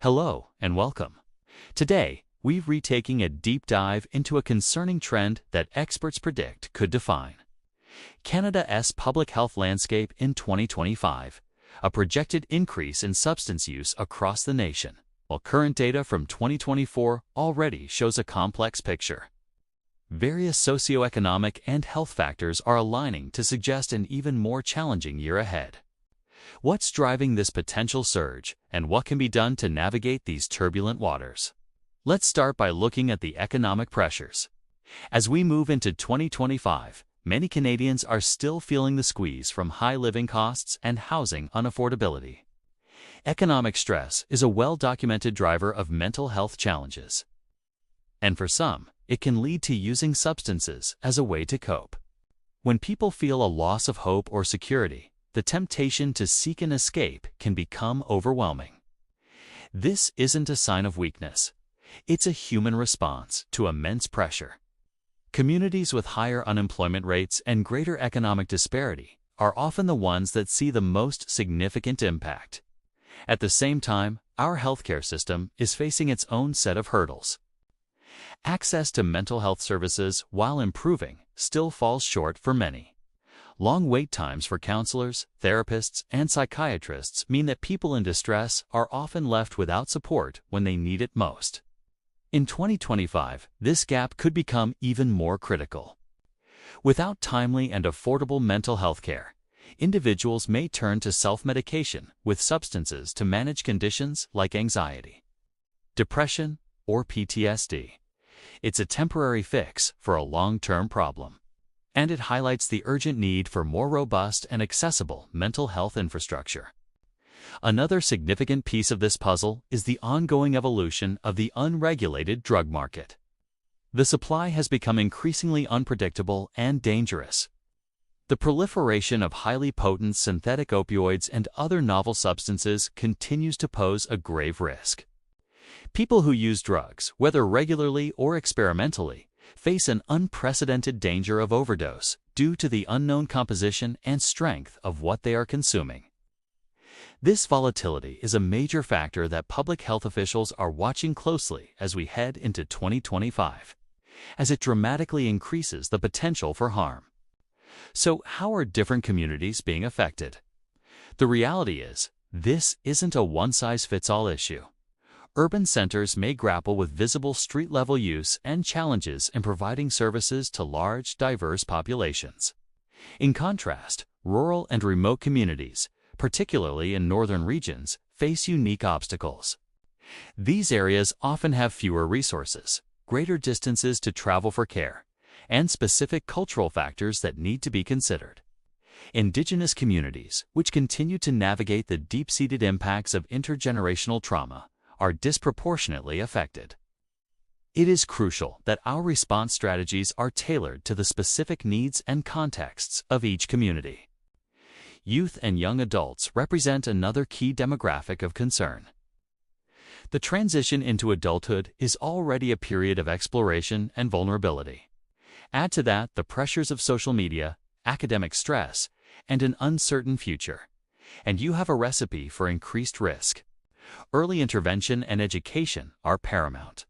Hello and welcome. Today, we're retaking a deep dive into a concerning trend that experts predict could define Canada's public health landscape in 2025, a projected increase in substance use across the nation, while current data from 2024 already shows a complex picture. Various socioeconomic and health factors are aligning to suggest an even more challenging year ahead. What's driving this potential surge, and what can be done to navigate these turbulent waters? Let's start by looking at the economic pressures. As we move into 2025, many Canadians are still feeling the squeeze from high living costs and housing unaffordability. Economic stress is a well-documented driver of mental health challenges. And for some, it can lead to using substances as a way to cope. When people feel a loss of hope or security, the temptation to seek an escape can become overwhelming. This isn't a sign of weakness. It's a human response to immense pressure. Communities with higher unemployment rates and greater economic disparity are often the ones that see the most significant impact. At the same time, our healthcare system is facing its own set of hurdles. Access to mental health services, while improving, still falls short for many. Long wait times for counselors, therapists, and psychiatrists mean that people in distress are often left without support when they need it most. In 2025, this gap could become even more critical. Without timely and affordable mental health care, individuals may turn to self-medication with substances to manage conditions like anxiety, depression, or PTSD. It's a temporary fix for a long-term problem. And it highlights the urgent need for more robust and accessible mental health infrastructure. Another significant piece of this puzzle is the ongoing evolution of the unregulated drug market. The supply has become increasingly unpredictable and dangerous. The proliferation of highly potent synthetic opioids and other novel substances continues to pose a grave risk. People who use drugs, whether regularly or experimentally, face an unprecedented danger of overdose due to the unknown composition and strength of what they are consuming. This volatility is a major factor that public health officials are watching closely as we head into 2025, as it dramatically increases the potential for harm. So, how are different communities being affected? The reality is, this isn't a one-size-fits-all issue. Urban centers may grapple with visible street-level use and challenges in providing services to large, diverse populations. In contrast, rural and remote communities, particularly in northern regions, face unique obstacles. These areas often have fewer resources, greater distances to travel for care, and specific cultural factors that need to be considered. Indigenous communities, which continue to navigate the deep-seated impacts of intergenerational trauma, are disproportionately affected. It is crucial that our response strategies are tailored to the specific needs and contexts of each community. Youth and young adults represent another key demographic of concern. The transition into adulthood is already a period of exploration and vulnerability. Add to that the pressures of social media, academic stress, and an uncertain future, and you have a recipe for increased risk. Early intervention and education are paramount.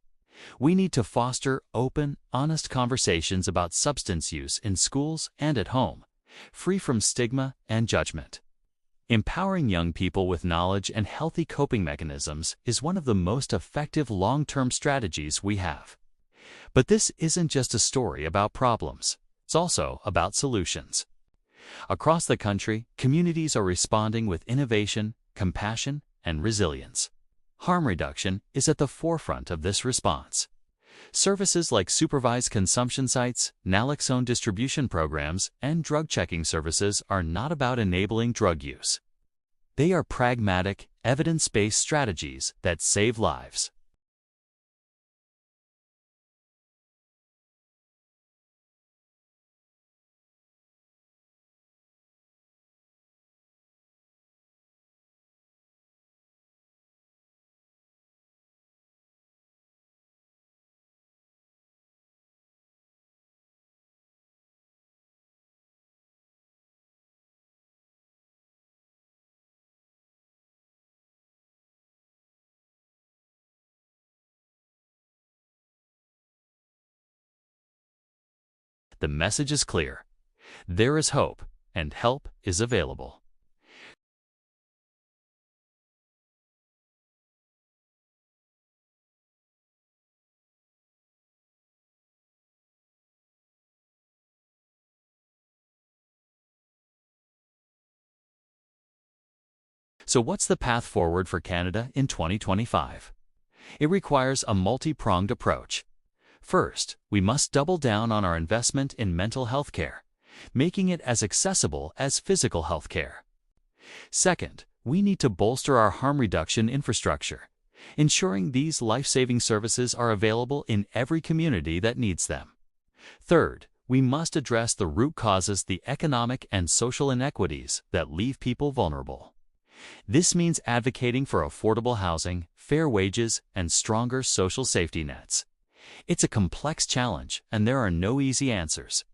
We need to foster open, honest conversations about substance use in schools and at home, free from stigma and judgment. Empowering young people with knowledge and healthy coping mechanisms is one of the most effective long-term strategies we have. But this isn't just a story about problems. It's also about solutions. Across the country, communities are responding with innovation, compassion, and resilience. Harm reduction is at the forefront of this response. Services like supervised consumption sites, naloxone distribution programs, and drug checking services are not about enabling drug use. They are pragmatic, evidence-based strategies that save lives. The message is clear. There is hope, and help is available. So what's the path forward for Canada in 2025? It requires a multi-pronged approach. First, we must double down on our investment in mental health care, making it as accessible as physical health care. Second, we need to bolster our harm reduction infrastructure, ensuring these life-saving services are available in every community that needs them. Third, we must address the root causes, the economic and social inequities that leave people vulnerable. This means advocating for affordable housing, fair wages, and stronger social safety nets. It's a complex challenge, and there are no easy answers.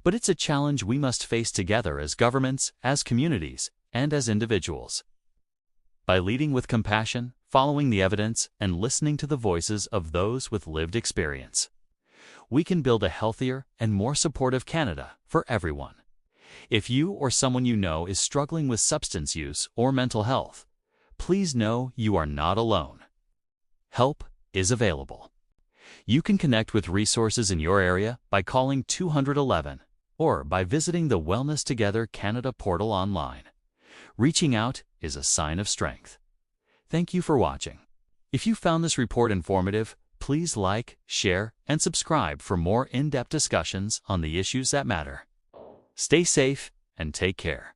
But it's a challenge we must face together as governments, as communities, and as individuals. By leading with compassion, following the evidence, and listening to the voices of those with lived experience, we can build a healthier and more supportive Canada for everyone. If you or someone you know is struggling with substance use or mental health, please know you are not alone. Help is available. You can connect with resources in your area by calling 211 or by visiting the Wellness Together Canada portal online. Reaching out is a sign of strength. Thank you for watching. If you found this report informative, please like, share, and subscribe for more in-depth discussions on the issues that matter. Stay safe and take care.